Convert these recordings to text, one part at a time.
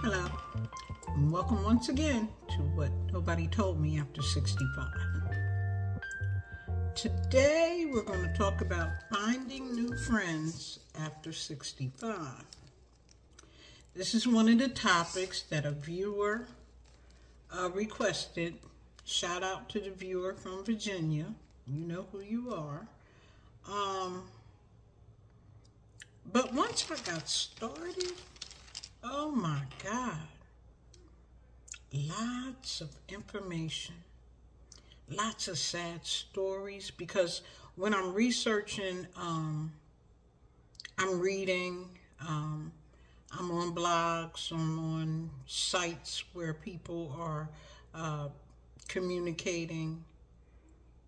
Hello, and welcome once again to What Nobody Told Me After 65. Today we're going to talk about finding new friends after 65. This is one of the topics that a viewer requested. Shout out to the viewer from Virginia. You know who you are. But once I got started, oh my God, lots of information, lots of sad stories, because when I'm researching, I'm reading, I'm on blogs, I'm on sites where people are communicating.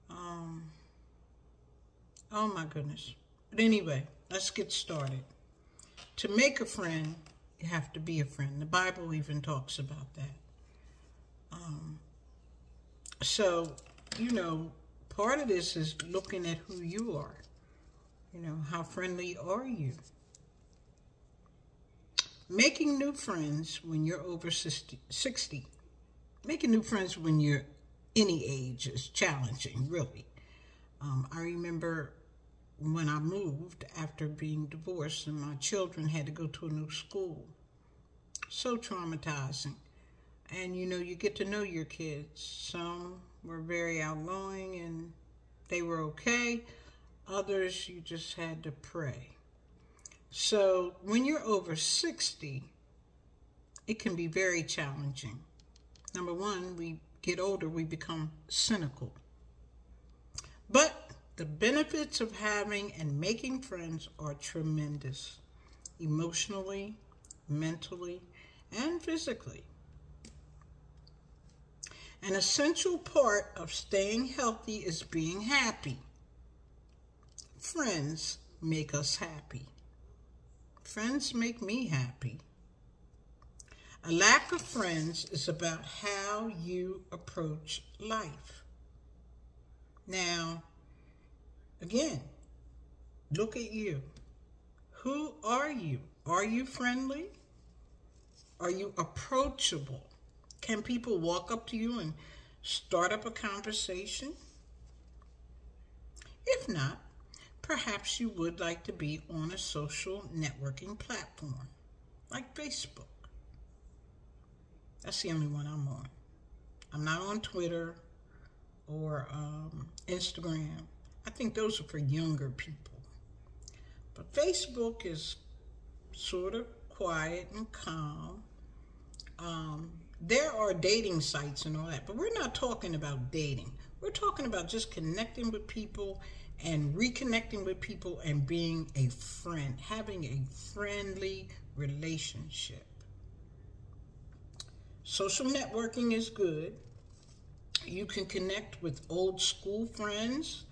Oh my goodness. But anyway, let's get started. To make a friend, you have to be a friend. The Bible even talks about that. So, part of this is looking at who you are. How friendly are you? Making new friends when you're over 60. Making new friends when you're any age is challenging, really. I remember when I moved after being divorced and my children had to go to a new school. So traumatizing. And you get to know your kids. Some were very outgoing and they were okay. Others you just had to pray. So when you're over 60, it can be very challenging. Number one, we get older, we become cynical. But the benefits of having and making friends are tremendous, emotionally, mentally, and physically. An essential part of staying healthy is being happy. Friends make us happy. Friends make me happy. A lack of friends is about how you approach life. Now, again, look at you. Who are you? Are you friendly? Are you approachable? Can people walk up to you and start up a conversation? If not, perhaps you would like to be on a social networking platform like Facebook. That's the only one I'm on. I'm not on Twitter or Instagram. I think those are for younger people. But Facebook is sort of quiet and calm. There are dating sites and all that, but we're not talking about dating. We're talking about just connecting with people and reconnecting with people and being a friend, having a friendly relationship. Social networking is good. You can connect with old school friends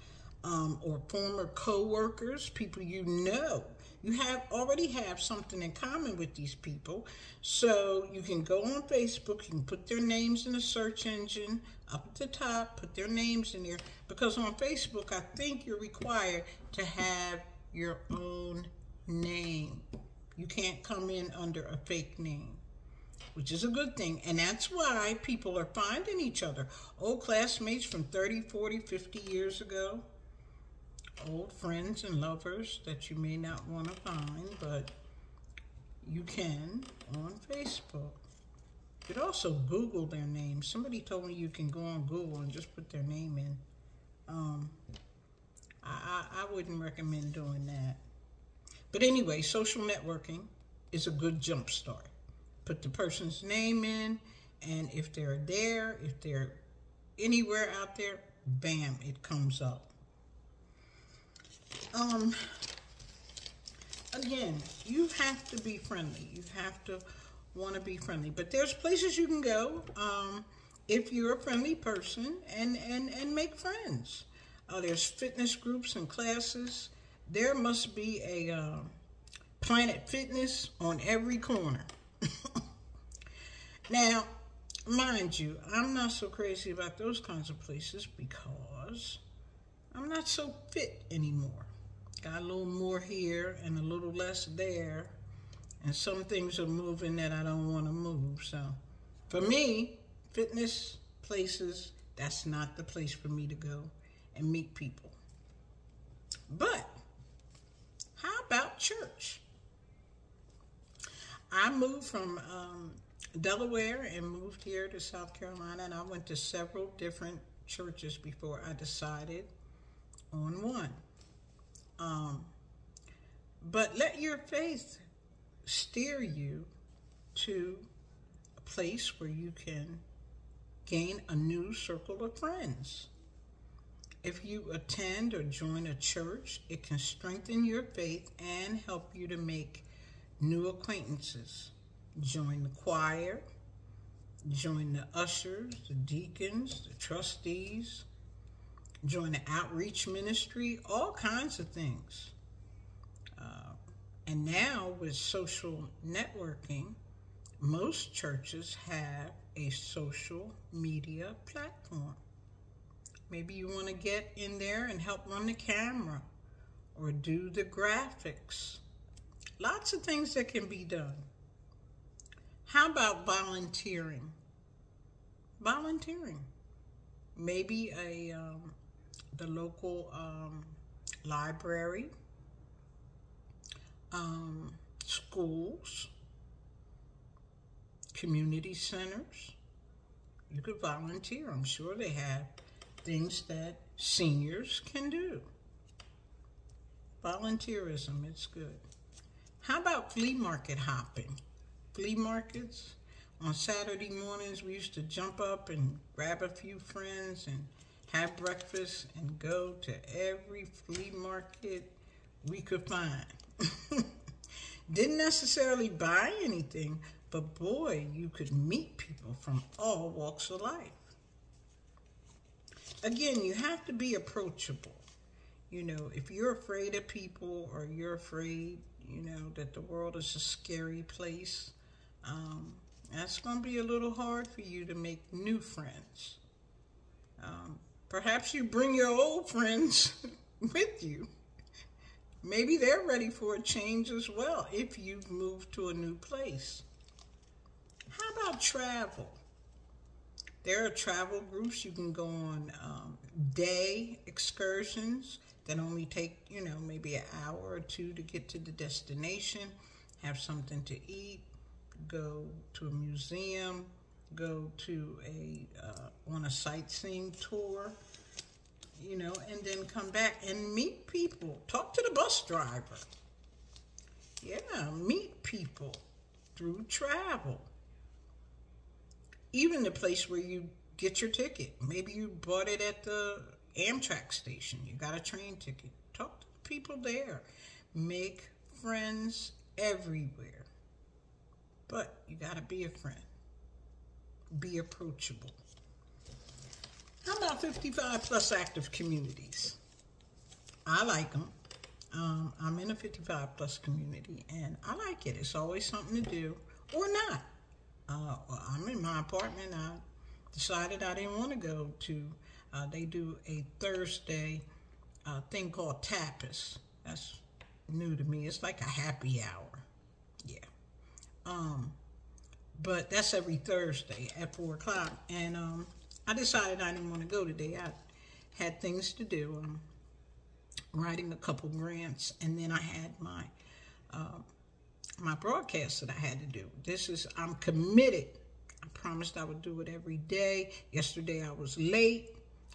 or former co-workers, people you know. You already have something in common with these people. So you can go on Facebook, you can put their names in the search engine, up at the top, put their names in there. Because on Facebook, I think you're required to have your own name. You can't come in under a fake name, which is a good thing. And that's why people are finding each other. Old classmates from 30, 40, 50 years ago. Old friends and lovers that you may not want to find, but you can on Facebook. You could also Google their name. Somebody told me you can go on Google and just put their name in. I wouldn't recommend doing that. But anyway, social networking is a good jump start. Put the person's name in, and if they're there, if they're anywhere out there, bam, it comes up. Again, you have to be friendly. You have to want to be friendly. But there's places you can go if you're a friendly person and make friends. There's fitness groups and classes. There must be a Planet Fitness on every corner. Now, mind you, I'm not so crazy about those kinds of places because I'm not so fit anymore. Got a little more here and a little less there. And some things are moving that I don't want to move. So for me, fitness places, that's not the place for me to go and meet people. But how about church? I moved from Delaware and moved here to South Carolina, and I went to several different churches before I decided on one. But let your faith steer you to a place where you can gain a new circle of friends. If you attend or join a church, it can strengthen your faith and help you to make new acquaintances. Join the choir, join the ushers, the deacons, the trustees, join the outreach ministry, all kinds of things. And now with social networking, most churches have a social media platform. Maybe you want to get in there and help run the camera or do the graphics. Lots of things that can be done. How about volunteering? Volunteering. Maybe the local library, schools, community centers. You could volunteer. I'm sure they have things that seniors can do. Volunteerism, it's good. How about flea market hopping? Flea markets. On Saturday mornings, we used to jump up and grab a few friends and have breakfast and go to every flea market we could find. Didn't necessarily buy anything, but boy, you could meet people from all walks of life. Again, you have to be approachable. You know, if you're afraid of people or you're afraid, you know, that the world is a scary place, that's going to be a little hard for you to make new friends. Perhaps you bring your old friends with you. Maybe they're ready for a change as well if you've moved to a new place. How about travel? There are travel groups. You can go on day excursions that only take, you know, maybe an hour or two to get to the destination, have something to eat, go to a museum, go to on a sightseeing tour, you know, and then come back and meet people. Talk to the bus driver. Yeah, meet people through travel. Even the place where you get your ticket. Maybe you bought it at the Amtrak station. You got a train ticket. Talk to people there. Make friends everywhere. But you got to be a friend. Be approachable. How about 55 plus active communities? I like them. I'm in a 55 plus community and I like it. It's always something to do or not. I'm in my apartment. I decided I didn't want to go to, they do a Thursday thing called tapas. That's new to me. It's like a happy hour. Yeah. But that's every Thursday at 4 o'clock. And I decided I didn't want to go today. I had things to do. Writing a couple grants, and then I had my my broadcast that I had to do. I'm committed. I promised I would do it every day. Yesterday I was late.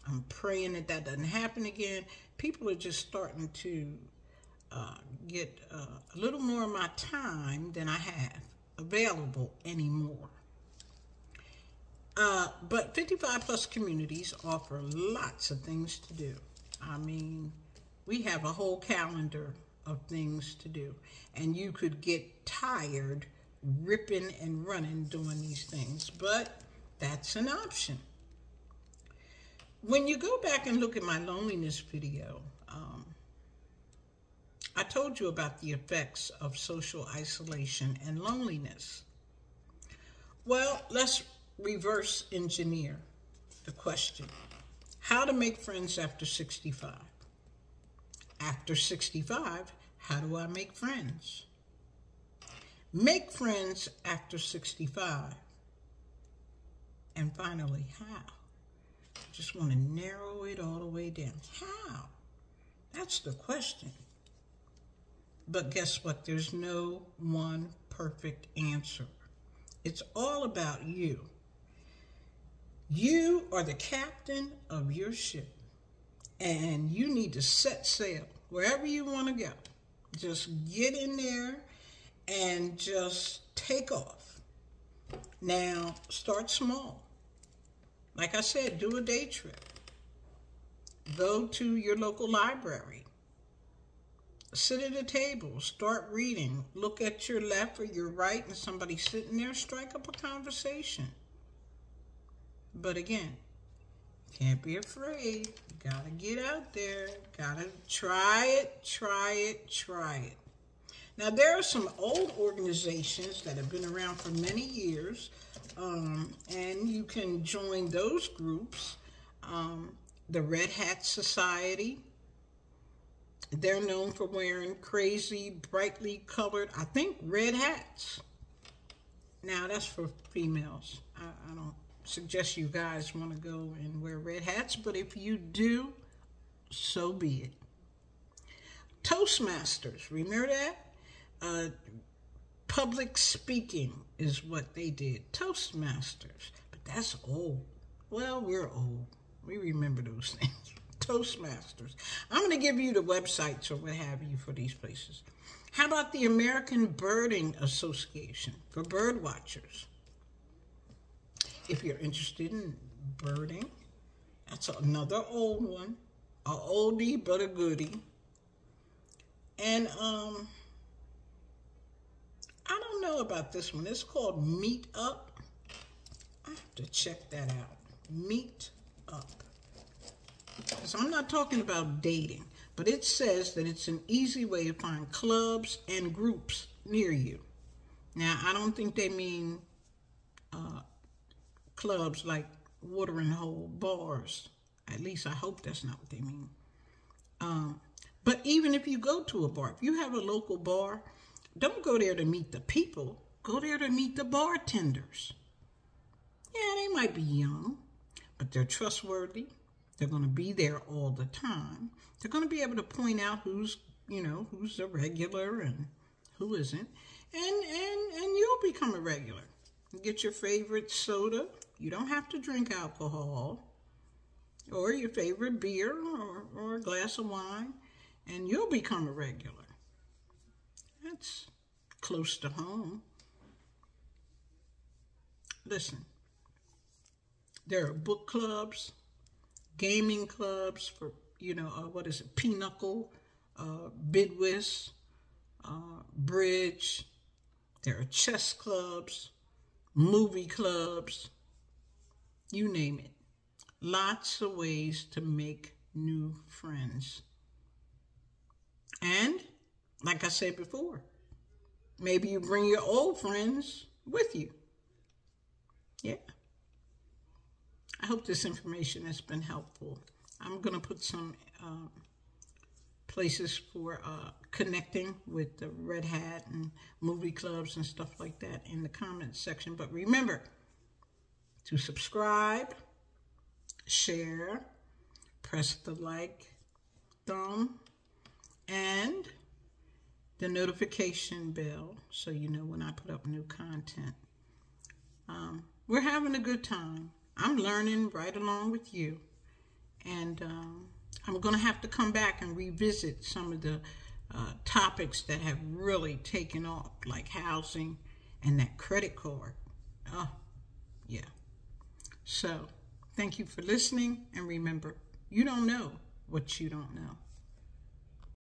I'm praying that doesn't happen again. People are just starting to get a little more of my time than I have available anymore. But 55 plus communities offer lots of things to do. I mean, we have a whole calendar of things to do, and you could get tired ripping and running doing these things, but that's an option. When you go back and look at my loneliness video, I told you about the effects of social isolation and loneliness. Well, let's reverse engineer the question. How to make friends after 65? After 65, how do I make friends? Make friends after 65. And finally, how? I just want to narrow it all the way down. How? That's the question. But guess what? There's no one perfect answer. It's all about you. You are the captain of your ship, and you need to set sail wherever you want to go. Just get in there and just take off. Now, start small. Like I said, do a day trip. Go to your local library. Sit at a table, start reading. Look at your left or your right and somebody sitting there, strike up a conversation. But again, can't be afraid. You gotta get out there. Gotta try it, try it, try it. Now, there are some old organizations that have been around for many years, and you can join those groups. The Red Hat Society, they're known for wearing crazy, brightly colored, I think, red hats. Now, that's for females. I don't suggest you guys want to go and wear red hats, but if you do, so be it. Toastmasters, remember that? Public speaking is what they did. Toastmasters. But that's old. Well, we're old. We remember those things. Toastmasters. I'm going to give you the websites or what have you for these places. How about the American Birding Association for bird watchers? If you're interested in birding, that's another old one. A oldie but a goodie. And I don't know about this one. It's called Meet Up. I have to check that out. Meet Up. So I'm not talking about dating, but it says that it's an easy way to find clubs and groups near you. Now, I don't think they mean clubs like watering hole bars. At least I hope that's not what they mean. But even if you go to a bar, if you have a local bar, don't go there to meet the people. Go there to meet the bartenders. Yeah, they might be young, but they're trustworthy. They're going to be there all the time. They're going to be able to point out who's a regular and who isn't. And you'll become a regular. You get your favorite soda. You don't have to drink alcohol. Or your favorite beer or a glass of wine. And you'll become a regular. That's close to home. Listen, there are book clubs, gaming clubs for, pinochle, bidwis, bridge. There are chess clubs, movie clubs, you name it. Lots of ways to make new friends. And, like I said before, maybe you bring your old friends with you. Yeah. I hope this information has been helpful. I'm going to put some places for connecting with the Red Hat and movie clubs and stuff like that in the comments section. But remember to subscribe, share, press the like thumb, and the notification bell so you know when I put up new content. We're having a good time. I'm learning right along with you. And I'm going to have to come back and revisit some of the topics that have really taken off, like housing and that credit card. Oh, yeah. So, thank you for listening. And remember, you don't know what you don't know.